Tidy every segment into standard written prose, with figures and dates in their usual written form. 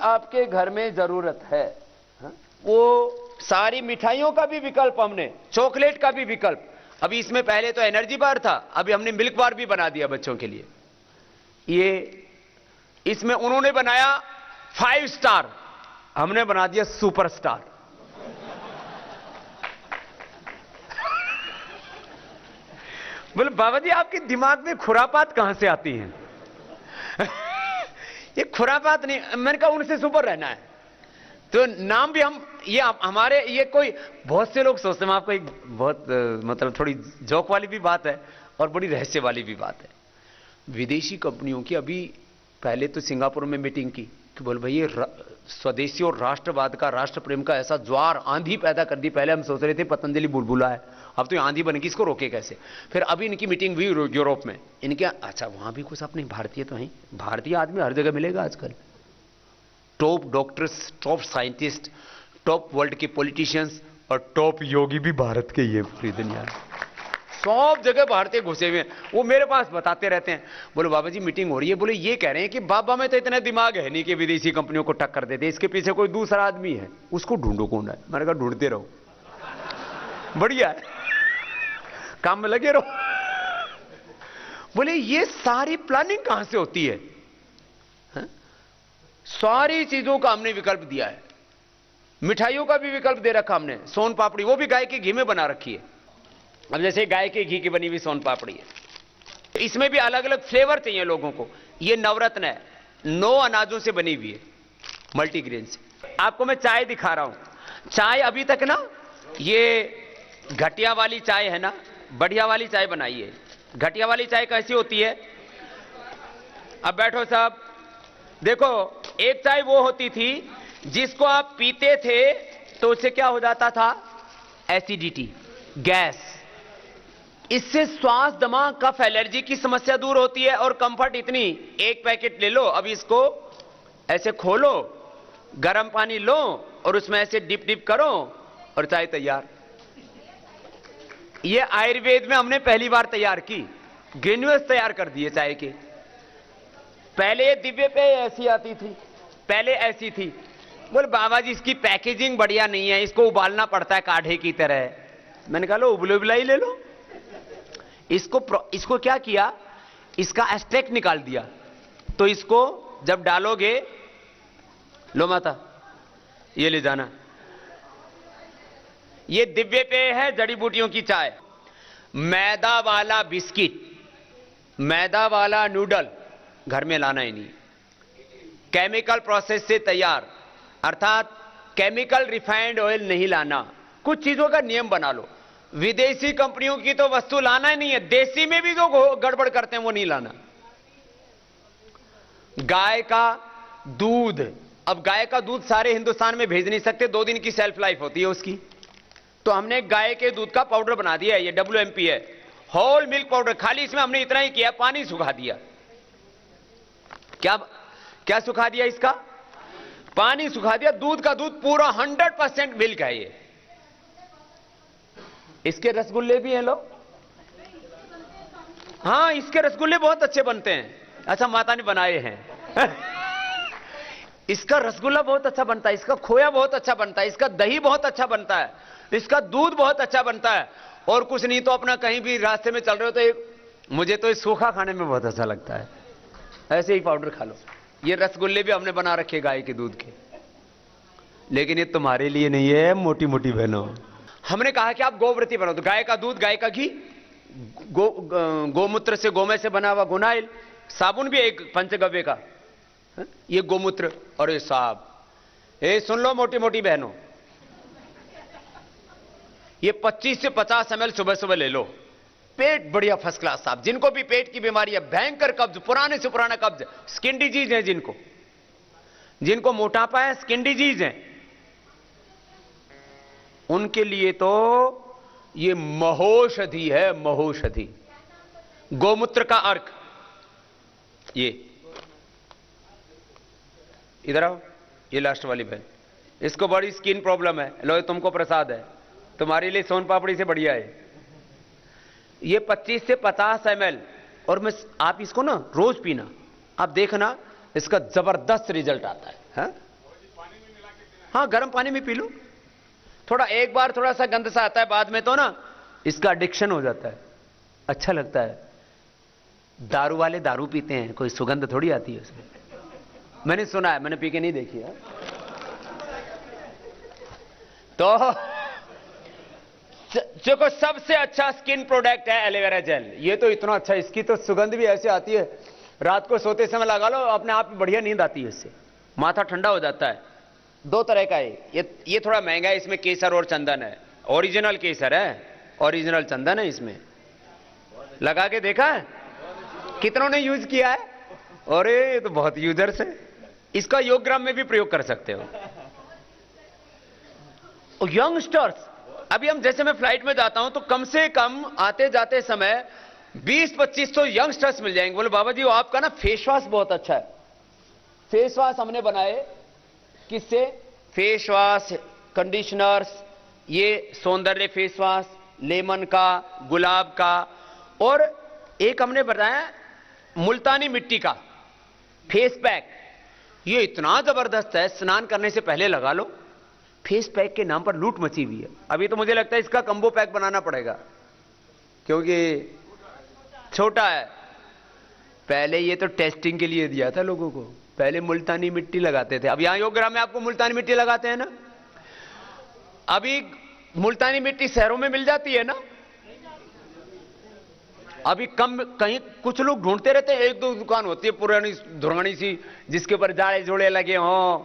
आपके घर में जरूरत है, वो सारी मिठाइयों का भी विकल्प हमने, चॉकलेट का भी विकल्प, अभी इसमें पहले तो एनर्जी बार था, अभी हमने मिल्क बार भी बना दिया बच्चों के लिए। ये इसमें उन्होंने बनाया 5 स्टार, हमने बना दिया सुपर स्टार। बोले बाबा जी आपके दिमाग में खुरापात कहां से आती हैं? ये खुरापात नहीं, मैंने कहा उनसे सुपर रहना है तो नाम भी हम, ये हमारे, ये कोई बहुत से लोग सोचते हैं, आपको एक बहुत मतलब थोड़ी जोक वाली भी बात है और बड़ी रहस्य वाली भी बात है। विदेशी कंपनियों की अभी पहले तो सिंगापुर में मीटिंग की कि बोल भाई ये स्वदेशी और राष्ट्रवाद का, राष्ट्र प्रेम का ऐसा ज्वार आंधी पैदा कर दी। पहले हम सोच रहे थे पतंजलि बुलबुला है, अब तो आंधी बनेगी, इसको रोके कैसे। फिर अभी इनकी मीटिंग हुई यूरोप में, इनके अच्छा वहां भी कुछ अपने भारतीय तो हैं, भारतीय आदमी हर जगह मिलेगा आजकल, top doctors, top scientist, top world के पॉलिटिशियंस और टॉप योगी भी भारत के ही है पूरी दुनिया में, सब जगह भारतीय घुसे हुए हैं। वो मेरे पास बताते रहते हैं, बोले बाबा जी मीटिंग हो रही है, बोले ये कह रहे हैं कि बाबा में तो इतना दिमाग है नहीं कि विदेशी कंपनियों को टक्कर देते, इसके पीछे कोई दूसरा आदमी है, उसको ढूंढो कौन है। मैंने कहा ढूंढते रहो, बढ़िया है, काम में लगे रहो। बोले ये सारी प्लानिंग कहां से होती है? सारी चीजों का हमने विकल्प दिया है, मिठाइयों का भी विकल्प दे रखा हमने, सोन पापड़ी वो भी गाय के घी में बना रखी है। अब जैसे गाय के घी की बनी हुई सोन पापड़ी है, तो इसमें भी अलग अलग फ्लेवर चाहिए लोगों को। ये नवरत्न है, 9 अनाजों से बनी हुई है, मल्टीग्रेन से। आपको मैं चाय दिखा रहा हूं, चाय अभी तक ना ये घटिया वाली चाय है ना, बढ़िया वाली चाय बनाई है। घटिया वाली चाय कैसी होती है? अब बैठो साहब, देखो एक चाय वो होती थी जिसको आप पीते थे तो उससे क्या हो जाता था? Acidity, gas. इससे श्वास, दमा, कफ, एलर्जी की समस्या दूर होती है। और कंफर्ट इतनी, एक पैकेट ले लो, अब इसको ऐसे खोलो, गर्म पानी लो और उसमें ऐसे डिप डिप करो और चाय तैयार। ये आयुर्वेद में हमने पहली बार तैयार की, ग्रेन्यूल्स तैयार कर दिए चाय के। पहले ये दिव्य पे ऐसी आती थी, पहले ऐसी थी। बोले बाबा जी इसकी पैकेजिंग बढ़िया नहीं है, इसको उबालना पड़ता है काढ़े की तरह। मैंने कहा लो उबले उबला ही ले लो। इसको क्या किया, इसका एस्ट्रैक्ट निकाल दिया, तो इसको जब डालोगे, लो माता ये ले जाना, ये दिव्य पेय है, जड़ी बूटियों की चाय। मैदा वाला बिस्किट, मैदा वाला नूडल घर में लाना ही नहीं, केमिकल प्रोसेस से तैयार, अर्थात केमिकल रिफाइंड ऑयल नहीं लाना। कुछ चीजों का नियम बना लो। विदेशी कंपनियों की तो वस्तु लाना ही नहीं है, देसी में भी जो गड़बड़ करते हैं वो नहीं लाना। गाय का दूध, अब गाय का दूध सारे हिंदुस्तान में भेज नहीं सकते, 2 दिन की सेल्फ लाइफ होती है उसकी, तो हमने गाय के दूध का पाउडर बना दिया है, ये WMP है, होल मिल्क पाउडर। खाली इसमें हमने इतना ही किया, पानी सुखा दिया। क्या सुखा दिया? इसका पानी सुखा दिया। दूध का दूध पूरा 100% मिल्क है ये। इसके रसगुल्ले भी हैं लोग, हाँ इसके रसगुल्ले बहुत अच्छे बनते हैं। अच्छा माता ने बनाए हैं। इसका रसगुल्ला बहुत अच्छा बनता है, इसका खोया बहुत अच्छा बनता है, इसका दही बहुत अच्छा बनता है, इसका दूध बहुत अच्छा बनता है। और कुछ नहीं तो अपना कहीं भी रास्ते में चल रहे हो तो मुझे तो ये सूखा खाने में बहुत अच्छा लगता है, ऐसे ही पाउडर खा लो। ये रसगुल्ले भी हमने बना रखे गाय के दूध के, लेकिन ये तुम्हारे लिए नहीं है मोटी मोटी बहनों। हमने कहा कि आप गोव्रती बनो, तो गाय का दूध, गाय का घी, गोमूत्र से, गोमय से बना हुआ गुनाइल, साबुन भी एक पंचगव्य का, ये गोमूत्र और ये साब। ये सुन लो मोटी मोटी बहनों, ये 25 से 50 ml सुबह सुबह ले लो। पेट बढ़िया फर्स्ट क्लास साहब। जिनको भी पेट की बीमारी है, भयंकर कब्ज, पुराने से पुराना कब्ज, स्किन डिजीज है, जिनको मोटापा है, स्किन डिजीज है, उनके लिए तो ये महौषधि है, महौषधि। गोमूत्र का अर्क, ये इधर आओ, ये लास्ट वाली बहन, इसको बड़ी स्किन प्रॉब्लम है, लो तुमको प्रसाद है, तुम्हारे लिए सोन पापड़ी से बढ़िया है। ये 25 से 50 ml, और मैं आप इसको ना रोज पीना, आप देखना इसका जबरदस्त रिजल्ट आता है। हाँ, गर्म पानी में पी लो। थोड़ा एक बार थोड़ा सा गंद सा आता है, बाद में तो ना इसका एडिक्शन हो जाता है, अच्छा लगता है। दारू वाले दारू पीते हैं, कोई सुगंध थोड़ी आती है उसमें। मैंने सुना है, मैंने पी के नहीं देखी है। तो देखो, सबसे अच्छा स्किन प्रोडक्ट है एलोवेरा जेल। ये तो इतना अच्छा, इसकी तो सुगंध भी ऐसे आती है, रात को सोते समय लगा लो, अपने आप बढ़िया नींद आती है इससे, माथा ठंडा हो जाता है। 2 तरह का है ये थोड़ा महंगा है, इसमें केसर और चंदन है। ओरिजिनल केसर है, ओरिजिनल चंदन है इसमें। लगा के देखा है? कितनों ने यूज किया है? अरे ये तो बहुत यूजर्स है। इसका योगग्राम में भी प्रयोग कर सकते हो। यंगस्टर्स, अभी हम जैसे मैं फ्लाइट में जाता हूं तो कम से कम आते जाते समय 20-25 तो यंगस्टर्स मिल जाएंगे। बोले बाबा जी वो आपका ना फेस वॉश बहुत अच्छा है। फेस वॉश हमने बनाए किससे? फेस वॉश, कंडीशनर्स, ये सौंदर्य फेस वॉश, लेमन का, गुलाब का, और एक हमने बनाया मुल्तानी मिट्टी का फेस पैक। ये इतना जबरदस्त है, स्नान करने से पहले लगा लो। फेस पैक के नाम पर लूट मची हुई है। अभी तो मुझे लगता है इसका कंबो पैक बनाना पड़ेगा, क्योंकि छोटा है। पहले ये तो टेस्टिंग के लिए दिया था लोगों को, पहले मुल्तानी मिट्टी लगाते थे। अब यहां योगग्राम में आपको मुल्तानी मिट्टी लगाते हैं ना। अभी मुल्तानी मिट्टी शहरों में मिल जाती है ना, अभी कम, कहीं कुछ लोग ढूंढते रहते हैं। 1-2 दुकान होती है पुरानी धुरानी सी, जिसके ऊपर जाड़े जोड़े लगे हों।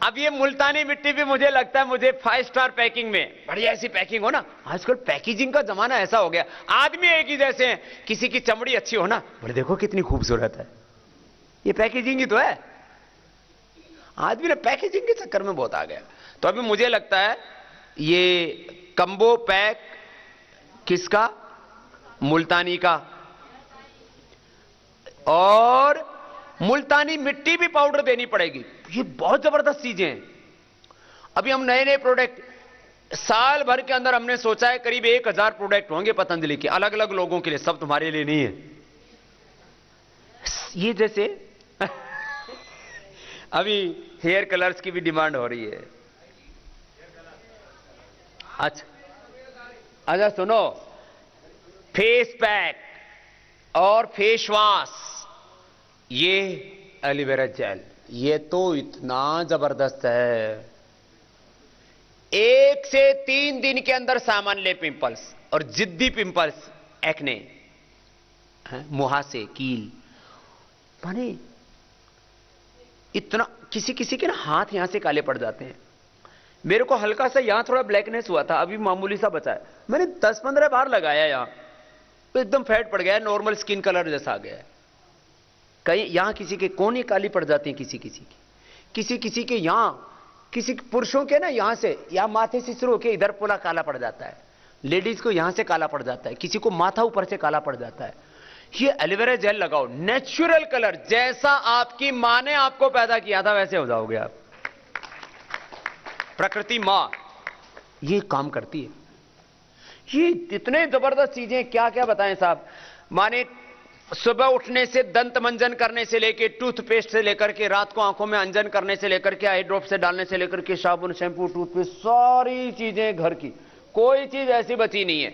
अब ये मुल्तानी मिट्टी भी मुझे लगता है, मुझे 5 स्टार पैकिंग में बढ़िया ऐसी पैकिंग हो ना। आजकल पैकेजिंग का जमाना ऐसा हो गया, आदमी एक ही जैसे हैं, किसी की चमड़ी अच्छी हो ना, बड़े देखो कितनी खूबसूरत है, ये पैकेजिंग ही तो है। आदमी ने पैकेजिंग के चक्कर में बहुत आ गया। तो अभी मुझे लगता है ये कंबो पैक किसका? मुल्तानी का। और मुल्तानी मिट्टी भी पाउडर देनी पड़ेगी। ये बहुत जबरदस्त चीजें हैं। अभी हम नए नए प्रोडक्ट, साल भर के अंदर हमने सोचा है करीब 1000 प्रोडक्ट होंगे पतंजलि के, अलग अलग लोगों के लिए, सब तुम्हारे लिए नहीं है। ये जैसे अभी हेयर कलर्स की भी डिमांड हो रही है। अच्छा सुनो, फेस पैक और फेस वॉश, ये एलोवेरा जेल, ये तो इतना जबरदस्त है। 1 से 3 दिन के अंदर सामान्य पिंपल्स और जिद्दी पिंपल्स, एक्ने, मुहासे, कील, माने इतना, किसी किसी के ना हाथ यहां से काले पड़ जाते हैं। मेरे को हल्का सा यहां थोड़ा ब्लैकनेस हुआ था, अभी मामूली सा बचा है। मैंने 10-15 बार लगाया यहां, तो एकदम फैट पड़ गया है, नॉर्मल स्किन कलर जैसा आ गया है। कहीं यहां किसी के कोने काली पड़ जाती है, किसी किसी के यहां, किसी पुरुषों के ना यहां से, यहां माथे से शुरू होकर इधर पूरा काला पड़ जाता है। लेडीज को यहां से काला पड़ जाता है, किसी को माथा ऊपर से काला पड़ जाता है। ये एलोवेरा जेल लगाओ, नेचुरल कलर, जैसा आपकी मां ने आपको पैदा किया था वैसे हो जाओगे आप। प्रकृति मां ये काम करती है। ये इतने जबरदस्त चीजें, क्या क्या बताएं साहब। माने सुबह उठने से दंत मंजन करने से लेके, टूथपेस्ट से लेकर के, रात को आंखों में अंजन करने से लेकर के, आई ड्रॉप से डालने से लेकर के, साबुन, शैंपू, टूथपेस्ट, सारी चीजें घर की, कोई चीज ऐसी बची नहीं है।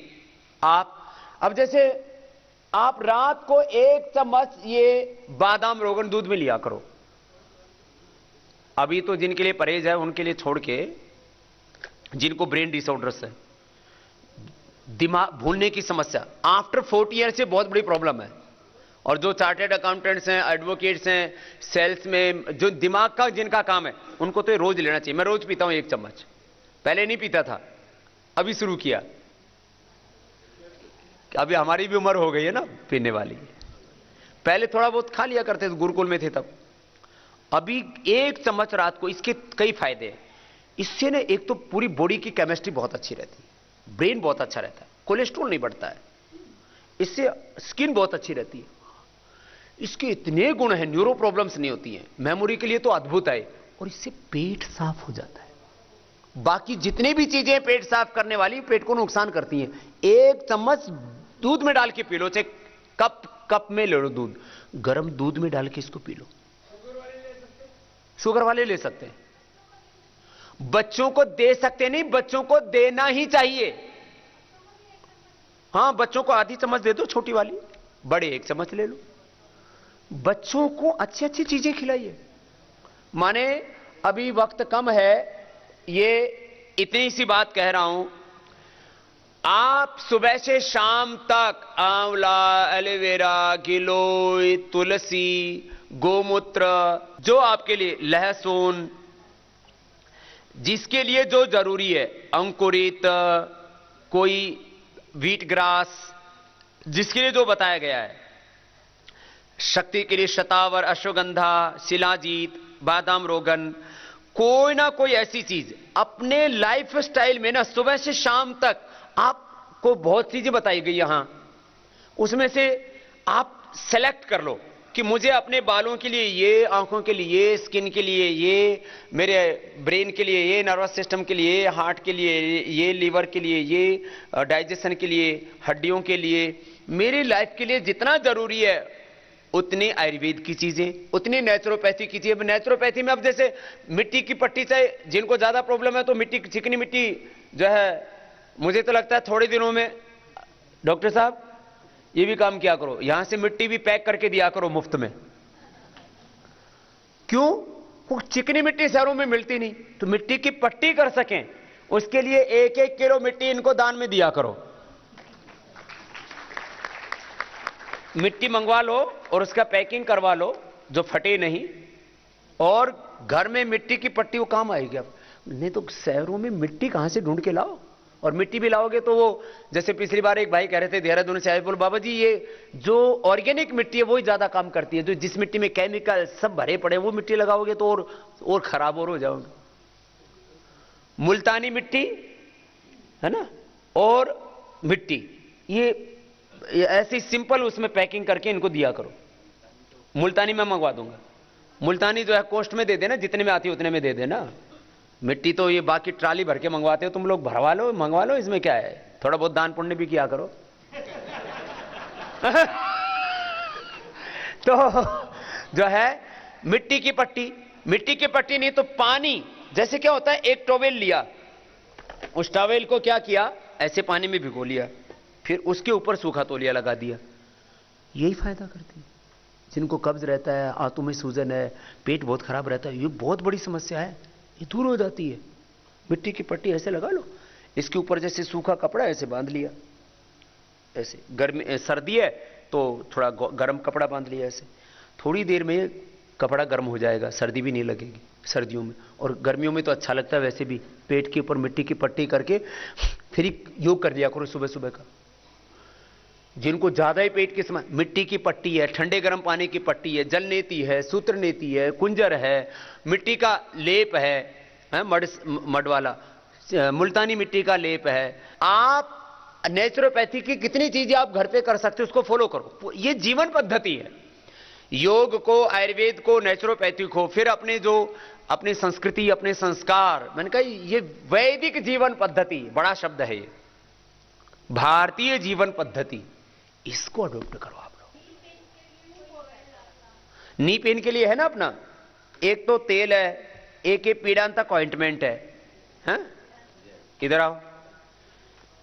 आप अब जैसे आप रात को 1 चम्मच ये बादाम रोगन दूध में लिया करो। अभी तो जिनके लिए परहेज है उनके लिए छोड़ के, जिनको ब्रेन डिसऑर्डर्स है, दिमाग भूलने की समस्या, आफ्टर 40 ईयर से बहुत बड़ी प्रॉब्लम है। और जो चार्टेड अकाउंटेंट्स हैं, एडवोकेट्स हैं, सेल्स में, जो दिमाग का जिनका काम है, उनको तो रोज लेना चाहिए। मैं रोज पीता हूं 1 चम्मच, पहले नहीं पीता था, अभी शुरू किया। अभी हमारी भी उम्र हो गई है ना पीने वाली। पहले थोड़ा बहुत खा लिया करते थे, गुरुकुल में थे तब। अभी 1 चम्मच रात को। इसके कई फायदे हैं। इससे ना एक तो पूरी बॉडी की केमिस्ट्री बहुत अच्छी रहती है, ब्रेन बहुत अच्छा रहता है, कोलेस्ट्रॉल नहीं बढ़ता है, इससे स्किन बहुत अच्छी रहती है। इसके इतने गुण हैं, न्यूरो प्रॉब्लम्स नहीं होती हैं, मेमोरी के लिए तो अद्भुत है। और इससे पेट साफ हो जाता है। बाकी जितनी भी चीजें पेट साफ करने वाली पेट को नुकसान करती हैं, 1 चम्मच दूध में डाल के पी लो, चाहे कप में ले लो दूध, गर्म दूध में डाल के इसको पी लो। शुगर वाले ले सकते हैं, बच्चों को दे सकते नहीं, बच्चों को देना ही चाहिए। हां, बच्चों को आधी चम्मच दे दो छोटी वाली, बड़े 1 चम्मच ले लो। बच्चों को अच्छी अच्छी चीजें खिलाइए। माने अभी वक्त कम है, ये इतनी सी बात कह रहा हूं, आप सुबह से शाम तक आंवला, एलोवेरा, गिलोय, तुलसी, गोमूत्र, जो आपके लिए, लहसुन, जिसके लिए जो जरूरी है, अंकुरित, कोई व्हीट ग्रास, जिसके लिए जो बताया गया है, शक्ति के लिए शतावर, अश्वगंधा, शिलाजीत, बादाम रोगन, कोई ना कोई ऐसी चीज अपने लाइफ स्टाइल में ना सुबह से शाम तक आपको बहुत चीजें बताई गई यहां, उसमें से आप सेलेक्ट कर लो कि मुझे अपने बालों के लिए ये, आंखों के लिए, स्किन के लिए ये, मेरे ब्रेन के लिए ये, नर्वस सिस्टम के लिए, हार्ट के लिए ये, लीवर के लिए ये, डाइजेशन के लिए, हड्डियों के लिए, मेरी लाइफ के लिए जितना जरूरी है उतनी आयुर्वेद की चीजें, उतनी नेचुरोपैथी की चीजें। नेचुरोपैथी में अब जैसे मिट्टी की पट्टी से जिनको ज्यादा प्रॉब्लम है तो मिट्टी, चिकनी मिट्टी जो है, मुझे तो लगता है थोड़े दिनों में डॉक्टर साहब ये भी काम किया करो, यहां से मिट्टी भी पैक करके दिया करो मुफ्त में। क्यों? वो चिकनी मिट्टी शहरों में मिलती नहीं, तो मिट्टी की पट्टी कर सकें उसके लिए 1-1 किलो मिट्टी इनको दान में दिया करो। मिट्टी मंगवा लो और उसका पैकिंग करवा लो जो फटे नहीं, और घर में मिट्टी की पट्टी वो काम आएगी। अब नहीं तो शहरों में मिट्टी कहां से ढूंढ के लाओ, और मिट्टी भी लाओगे तो वो, जैसे पिछली बार एक भाई कह रहे थे देहरादून से आए, बोल बाबा जी ये जो ऑर्गेनिक मिट्टी है वही ज्यादा काम करती है, जो जिस मिट्टी में केमिकल सब भरे पड़े वो मिट्टी लगाओगे तो और खराब और हो जाओगे। मुल्तानी मिट्टी है ना, और मिट्टी ये ऐसी सिंपल उसमें पैकिंग करके इनको दिया करो। मुल्तानी मैं मंगवा दूंगा, मुल्तानी जो है कोस्ट में दे देना, जितने में आती है उतने में दे देना। मिट्टी तो ये बाकी ट्राली भर के मंगवाते हो तुम लोग, भरवा लो, मंगवा लो, इसमें क्या है, थोड़ा बहुत दान पुण्य भी किया करो। तो जो है मिट्टी की पट्टी, मिट्टी की पट्टी नहीं तो पानी, जैसे क्या होता है, एक टॉवेल लिया, उस टॉवेल को क्या किया, ऐसे पानी में भिगो लिया, फिर उसके ऊपर सूखा तौलिया लगा दिया, यही फायदा करती है। जिनको कब्ज रहता है, आंतों में सूजन है, पेट बहुत खराब रहता है, ये बहुत बड़ी समस्या है, ये दूर हो जाती है। मिट्टी की पट्टी ऐसे लगा लो, इसके ऊपर जैसे सूखा कपड़ा ऐसे बांध लिया, ऐसे गर्मी सर्दी है तो थोड़ा गर्म कपड़ा बांध लिया, ऐसे थोड़ी देर में कपड़ा गर्म हो जाएगा, सर्दी भी नहीं लगेगी सर्दियों में। और गर्मियों में तो अच्छा लगता है वैसे भी, पेट के ऊपर मिट्टी की पट्टी करके फिर योग कर लिया करो सुबह सुबह का। जिनको ज्यादा ही पेट की समस्या, मिट्टी की पट्टी है, ठंडे गर्म पानी की पट्टी है, जल नेती है, सूत्र नेती है, कुंजर है, मिट्टी का लेप है, मड वाला मुल्तानी मिट्टी का लेप है। आप नेचुरोपैथी की कितनी चीजें आप घर पे कर सकते हो, उसको फॉलो करो। ये जीवन पद्धति है, योग को, आयुर्वेद को, नेचुरोपैथी को, फिर अपने जो अपनी संस्कृति, अपने संस्कार, मैंने कहा ये वैदिक जीवन पद्धति, बड़ा शब्द है ये, भारतीय जीवन पद्धति, इसको अडॉप्ट करो आप लोग। नी पेन के लिए है ना अपना, एक तो तेल है, एक ये पीड़ांतक ऑइंटमेंट है, इधर आओ।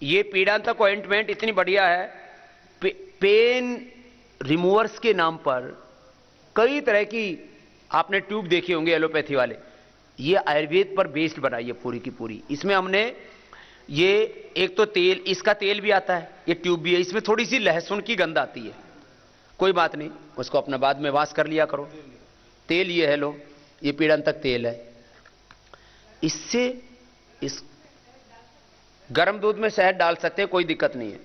ये पीड़ांतक ऑइंटमेंट इतनी बढ़िया है, पेन रिमूवर्स के नाम पर कई तरह की आपने ट्यूब देखी होंगे एलोपैथी वाले, ये आयुर्वेद पर बेस्ड बनाई है पूरी की पूरी। इसमें हमने ये एक तो तेल, इसका तेल भी आता है, ये ट्यूब भी है, इसमें थोड़ी सी लहसुन की गंध आती है, कोई बात नहीं, उसको अपना बाद में वाश कर लिया करो। तेल ये है, लो ये पीड़ांतक तेल है, इससे इस गर्म दूध में शहद डाल सकते हैं, कोई दिक्कत नहीं है।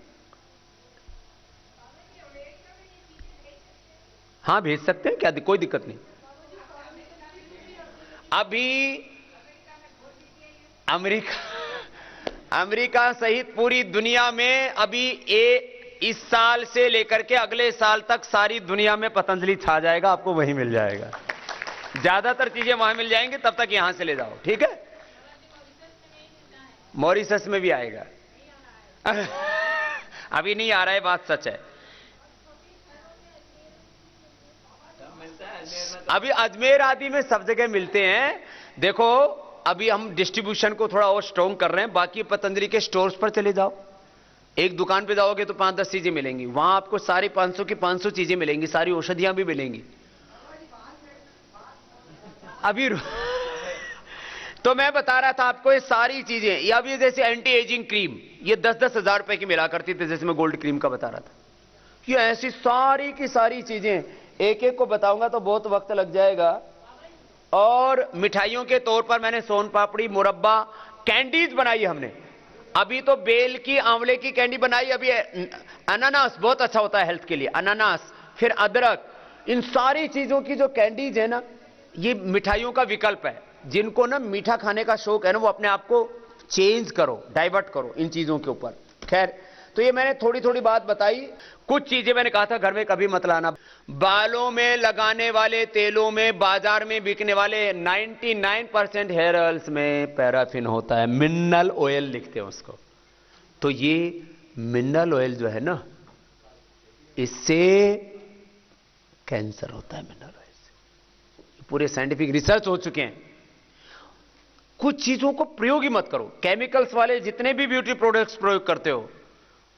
हाँ भेज सकते हैं, क्या कोई दिक्कत नहीं। अभी अमेरिका सहित पूरी दुनिया में अभी इस साल से लेकर के अगले साल तक सारी दुनिया में पतंजलि छा जाएगा, आपको वहीं मिल जाएगा, ज्यादातर चीजें वहां मिल जाएंगी, तब तक यहां से ले जाओ, ठीक है। मॉरिशस में भी आएगा अभी नहीं आ रहा है, बात सच है। अभी अजमेर आदि में सब जगह मिलते हैं। देखो अभी हम डिस्ट्रीब्यूशन को थोड़ा और स्ट्रॉन्ग कर रहे हैं। बाकी पतंजलि के स्टोर्स पर चले जाओ, एक दुकान पे जाओगे तो 5-10 चीजें मिलेंगी, वहां आपको सारी 500 की 500 चीजें मिलेंगी, सारी औषधियां भी मिलेंगी। अभी तो मैं बता रहा था आपको ये सारी चीजें, या भी जैसे एंटी एजिंग क्रीम, ये 10-10 हजार रुपए की मिला करती थी, जैसे मैं गोल्ड क्रीम का बता रहा था। ये ऐसी सारी की सारी चीजें, एक एक को बताऊंगा तो बहुत वक्त लग जाएगा। और मिठाइयों के तौर पर मैंने सोन पापड़ी, मुरब्बा, कैंडीज बनाई हमने। अभी तो बेल की, आंवले की कैंडी बनाई। अभी अनानास बहुत अच्छा होता है हेल्थ के लिए, अनानास, फिर अदरक, इन सारी चीजों की जो कैंडीज है ना, ये मिठाइयों का विकल्प है। जिनको ना मीठा खाने का शौक है ना, वो अपने आप को चेंज करो, डाइवर्ट करो इन चीजों के ऊपर। खैर, तो ये मैंने थोड़ी थोड़ी बात बताई। कुछ चीजें मैंने कहा था घर में कभी मत लाना। बालों में लगाने वाले तेलों में, बाजार में बिकने वाले 99% हेयर ऑयल्स में पैराफिन होता है, मिनरल ऑयल लिखते हैं उसको। तो ये मिनरल ऑयल जो है ना, इससे कैंसर होता है। मिनरल ऑयल से पूरे साइंटिफिक रिसर्च हो चुके हैं। कुछ चीजों को प्रयोग ही मत करो। केमिकल्स वाले जितने भी ब्यूटी प्रोडक्ट्स प्रयोग करते हो,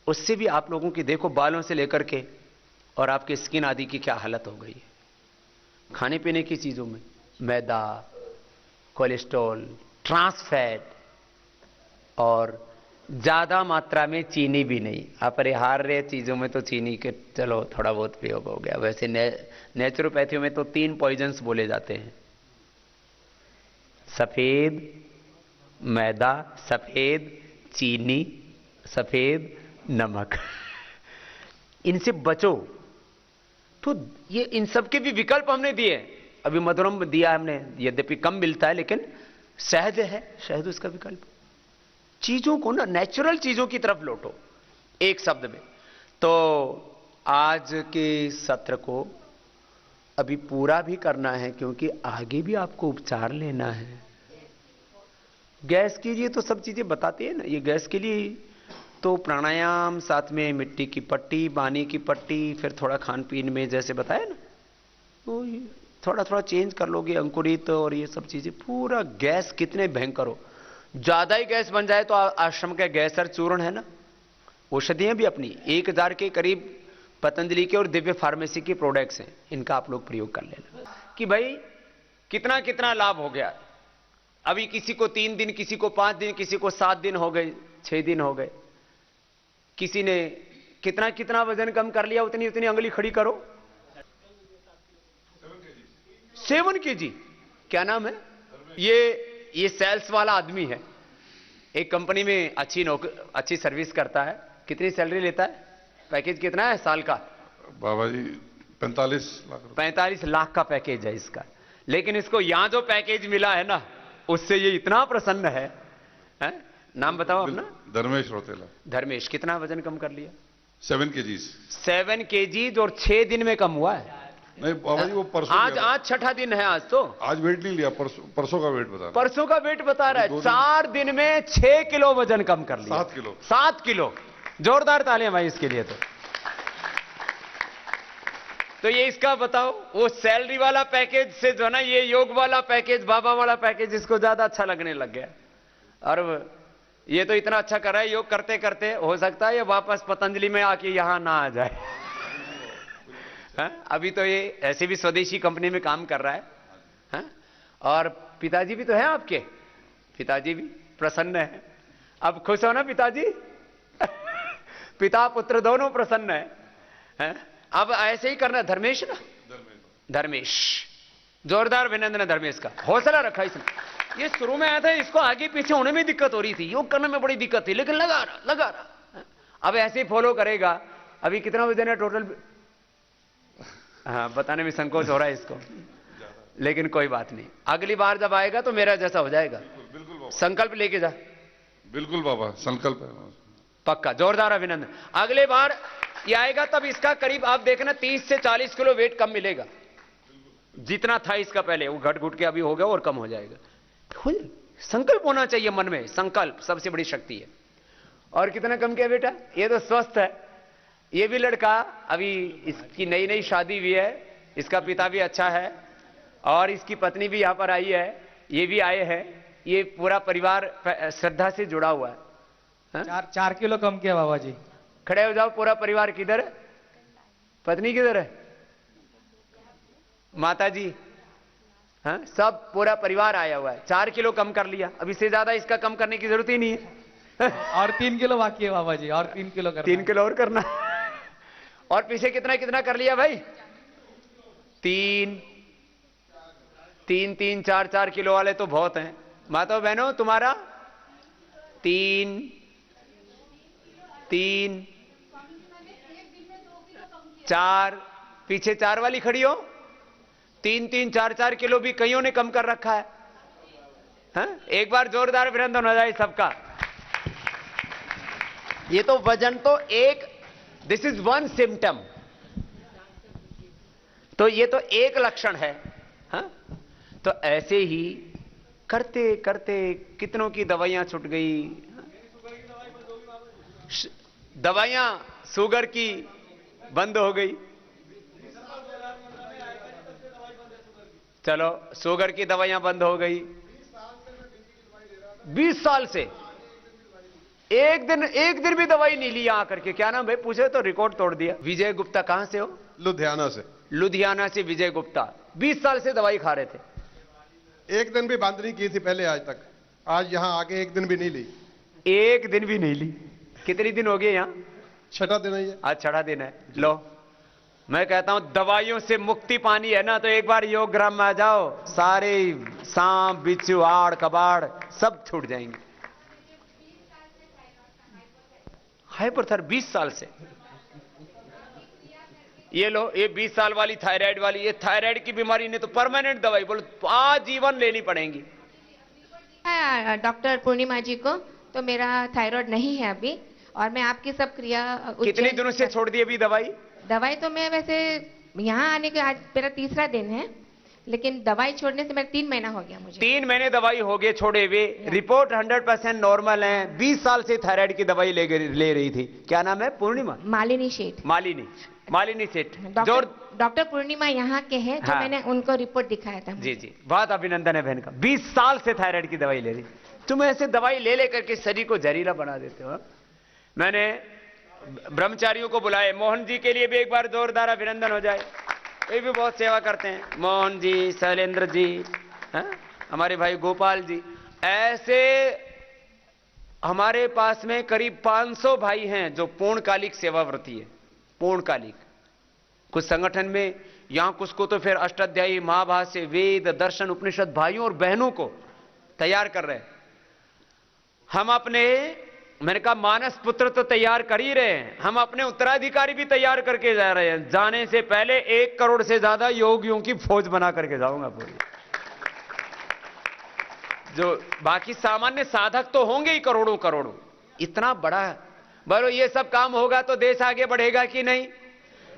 उससे भी आप लोगों की देखो बालों से लेकर के और आपकी स्किन आदि की क्या हालत हो गई है। खाने पीने की चीजों में मैदा, कोलेस्ट्रॉल, ट्रांस फैट और ज्यादा मात्रा में चीनी भी नहीं। अपरिहार्य चीजों में तो चीनी के चलो थोड़ा बहुत प्रयोग हो गया। वैसे नेचुरोपैथी में तो 3 पॉइजन्स बोले जाते हैं, सफेद मैदा, सफेद चीनी, सफेद नमक। इनसे बचो। तो ये इन सब के भी विकल्प हमने दिए। अभी मधुरम दिया हमने, यद्यपि कम मिलता है, लेकिन शहद है, शहद उसका विकल्प। चीजों को ना नेचुरल चीजों की तरफ लौटो, एक शब्द में। तो आज के सत्र को अभी पूरा भी करना है, क्योंकि आगे भी आपको उपचार लेना है। गैस कीजिए तो सब चीजें बताते हैं ना, ये गैस के लिए तो प्राणायाम, साथ में मिट्टी की पट्टी, पानी की पट्टी, फिर थोड़ा खान पीन में जैसे बताया ना, तो थोड़ा थोड़ा चेंज कर लोगे, अंकुरित और ये सब चीजें। पूरा गैस कितने भयंकर हो, ज्यादा ही गैस बन जाए तो आश्रम के गैसर चूर्ण है ना, औषधियां भी अपनी 1000 के करीब पतंजलि के और दिव्य फार्मेसी के प्रोडक्ट्स हैं, इनका आप लोग प्रयोग कर लेना। कि भाई कितना कितना लाभ हो गया। अभी किसी को 3 दिन, किसी को 5 दिन, किसी को 7 दिन हो गए, 6 दिन हो गए। किसी ने कितना कितना वजन कम कर लिया, उतनी उतनी अंगुली खड़ी करो। 7 kg। क्या नाम है? ये सेल्स वाला आदमी है, एक कंपनी में अच्छी सर्विस करता है। कितनी सैलरी लेता है? पैकेज कितना है साल का? बाबा जी 45 लाख। 45 लाख का पैकेज है इसका। लेकिन इसको यहां जो पैकेज मिला है ना, उससे ये इतना प्रसन्न है। नाम बताओ अपना। धर्मेश रोतेला। धर्मेश, कितना वजन कम कर लिया? 7 kg। 7 kg और 6 दिन में कम हुआ है। नहीं बाबा जी, वो परसों आज 6ठा दिन है। आज तो आज वेट नहीं लिया, परसों का वेट बता रहा। परसों का वेट बता रहा है। 4 दिन में 6 किलो वजन कम कर लिया। 7 किलो। 7 किलो। जोरदार तालियां भाई इसके लिए। तो ये इसका बताओ, वो सैलरी वाला पैकेज से जो है ना, ये योग वाला पैकेज, बाबा वाला पैकेज इसको ज्यादा अच्छा लगने लग गया। और ये तो इतना अच्छा कर रहा है, योग करते करते हो सकता है ये वापस पतंजलि में आके यहां ना आ जाए। अभी तो ये ऐसे भी स्वदेशी कंपनी में काम कर रहा है। और पिताजी भी तो हैं आपके, पिताजी भी प्रसन्न है। अब खुश हो ना पिताजी? पिता पुत्र दोनों प्रसन्न है। अब ऐसे ही करना। धर्मेश ना, धर्मेश, जोरदार अभिनंदन धर्मेश का। हौसला रखा इसने। ये शुरू में आया था, इसको आगे पीछे होने में दिक्कत हो रही थी, योग करने में बड़ी दिक्कत थी, लेकिन लगा रहा। अब ऐसे ही फॉलो करेगा। अभी कितना वजन है टोटल? हाँ, बताने में संकोच हो रहा है इसको, लेकिन कोई बात नहीं। अगली बार जब आएगा तो मेरा जैसा हो जाएगा। बिल्कुल। संकल्प लेके जा। बिल्कुल बाबा, संकल्प है पक्का। जोरदार अभिनंदन। अगले बार ये आएगा तब इसका करीब आप देखना 30 से 40 किलो वेट कम मिलेगा। जितना था इसका पहले, वो घट घुट के अभी हो गया और कम हो जाएगा। संकल्प होना चाहिए मन में। संकल्प सबसे बड़ी शक्ति है। और कितना कम किया बेटा? ये तो स्वस्थ है। ये भी लड़का, अभी इसकी नई नई शादी हुई है, इसका पिता भी अच्छा है और इसकी पत्नी भी यहां पर आई है, ये भी आए हैं। ये पूरा परिवार श्रद्धा से जुड़ा हुआ है। हाँ? 4 किलो कम किया बाबा जी। खड़े हो जाओ। पूरा परिवार किधर है? पत्नी किधर है? माता जी? हाँ, सब पूरा परिवार आया हुआ है। 4 किलो कम कर लिया। अब इससे ज्यादा इसका कम करने की जरूरत ही नहीं है। और 3 किलो बाकी है बाबा जी, और 3 किलो करना 3 किलो और करना। और पीछे कितना कितना कर लिया भाई? 3 3 4 किलो वाले तो बहुत हैं। माता बहनों तुम्हारा 3 4, पीछे 4 वाली खड़ी हो। 3 4 किलो भी कईयों ने कम कर रखा है। हाँ? एक बार जोरदार अभिनंदन हो जाए सबका। ये तो वजन तो एक, दिस इज वन सिम्टम, तो ये तो एक लक्षण है। हाँ? तो ऐसे ही करते करते कितनों की दवाइयां छूट गई। दवाइयां शुगर की बंद हो गई। चलो शुगर की दवाइयां बंद हो गई। 20 साल से एक दिन भी दवाई नहीं ली यहां आकर के। क्या नाम भाई पूछे तो रिकॉर्ड तोड़ दिया। विजय गुप्ता कहां से हो? लुधियाना से। लुधियाना से विजय गुप्ता 20 साल से दवाई खा रहे थे। एक दिन भी बंद नहीं की थी पहले आज तक। आज यहाँ आके एक दिन भी नहीं ली। एक दिन भी नहीं ली। कितने दिन हो गए यहां? 6ठा दिन है ये। आज 6ठा दिन है। लो मैं कहता हूं दवाइयों से मुक्ति पानी है ना, तो एक बार योग ग्राम में आ जाओ, सारे सांप बिच्छू आड़ कबाड़ सब छूट जाएंगे। हाइपरथायरॉइड 20 साल से। ये लो, ये 20 साल वाली थायराइड वाली, ये थायराइड की बीमारी ने तो परमानेंट दवाई बोलो आजीवन लेनी पड़ेगी। डॉक्टर पूर्णिमा जी को तो मेरा थायराइड नहीं है अभी, और मैं आपकी सब क्रिया कितने दिनों से छोड़ दी अभी दवाई? दवाई तो मैं वैसे यहाँ आने के आज मेरा 3रा दिन है, लेकिन दवाई छोड़ने से मेरा 3 महीना हो गया मुझे। 3 महीने दवाई हो गए छोड़े हुए। रिपोर्ट 100% नॉर्मल है। 20 साल से थायराइड की दवाई ले रही थी। क्या नाम है? पूर्णिमा? मालिनी सेठ। मालिनी सेठ। डॉक्टर पूर्णिमा यहाँ के हैं जो हाँ। मैंने उनको रिपोर्ट दिखाया था। जी जी, बहुत अभिनंदन है बहन का। 20 साल से थायराइड की दवाई ले रही। तुम ऐसे दवाई ले लेकर के शरीर को जहरीला बना देते हो। मैंने ब्रह्मचारियों को बुलाए। मोहन जी के लिए भी एक बार जोरदार अभिनंदन हो जाए। ये भी बहुत सेवा करते हैं। मोहन जी, शैलेंद्र जी, हमारे भाई गोपाल जी। ऐसे हमारे पास में करीब 500 भाई हैं जो पूर्णकालिक सेवाव्रती है। पूर्णकालिक। कुछ संगठन में यहां कुछ को तो फिर अष्टाध्यायी, महाभाष्य, वेद, दर्शन, उपनिषद भाइयों और बहनों को तैयार कर रहे हैं। हम अपने, मैंने कहा मानस पुत्र तो तैयार कर ही रहे हैं, हम अपने उत्तराधिकारी भी तैयार करके जा रहे हैं। जाने से पहले 1 करोड़ से ज्यादा योगियों की फौज बना करके जाऊंगा पूरी। जो बाकी सामान्य साधक तो होंगे ही करोड़ों करोड़ों। इतना बड़ा बोलो, ये सब काम होगा तो देश आगे बढ़ेगा कि नहीं?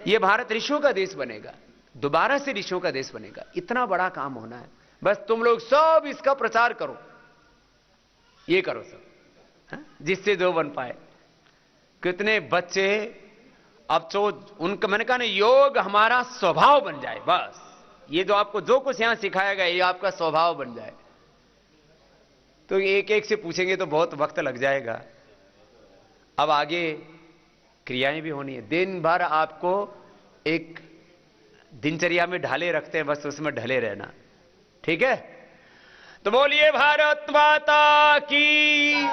ये भारत ऋषियों का देश बनेगा, दोबारा से ऋषियों का देश बनेगा। इतना बड़ा काम होना है। बस तुम लोग सब इसका प्रचार करो, ये करो सब, जिससे जो बन पाए। कितने बच्चे अब तो उनका, मैंने कहा ना, योग हमारा स्वभाव बन जाए। बस ये जो आपको जो कुछ यहां सिखाया गया ये आपका स्वभाव बन जाए। तो एक एक से पूछेंगे तो बहुत वक्त लग जाएगा। अब आगे क्रियाएं भी होनी है। दिन भर आपको एक दिनचर्या में ढाले रखते हैं, बस उसमें ढले रहना। ठीक है? तो बोलिए भारत माता की।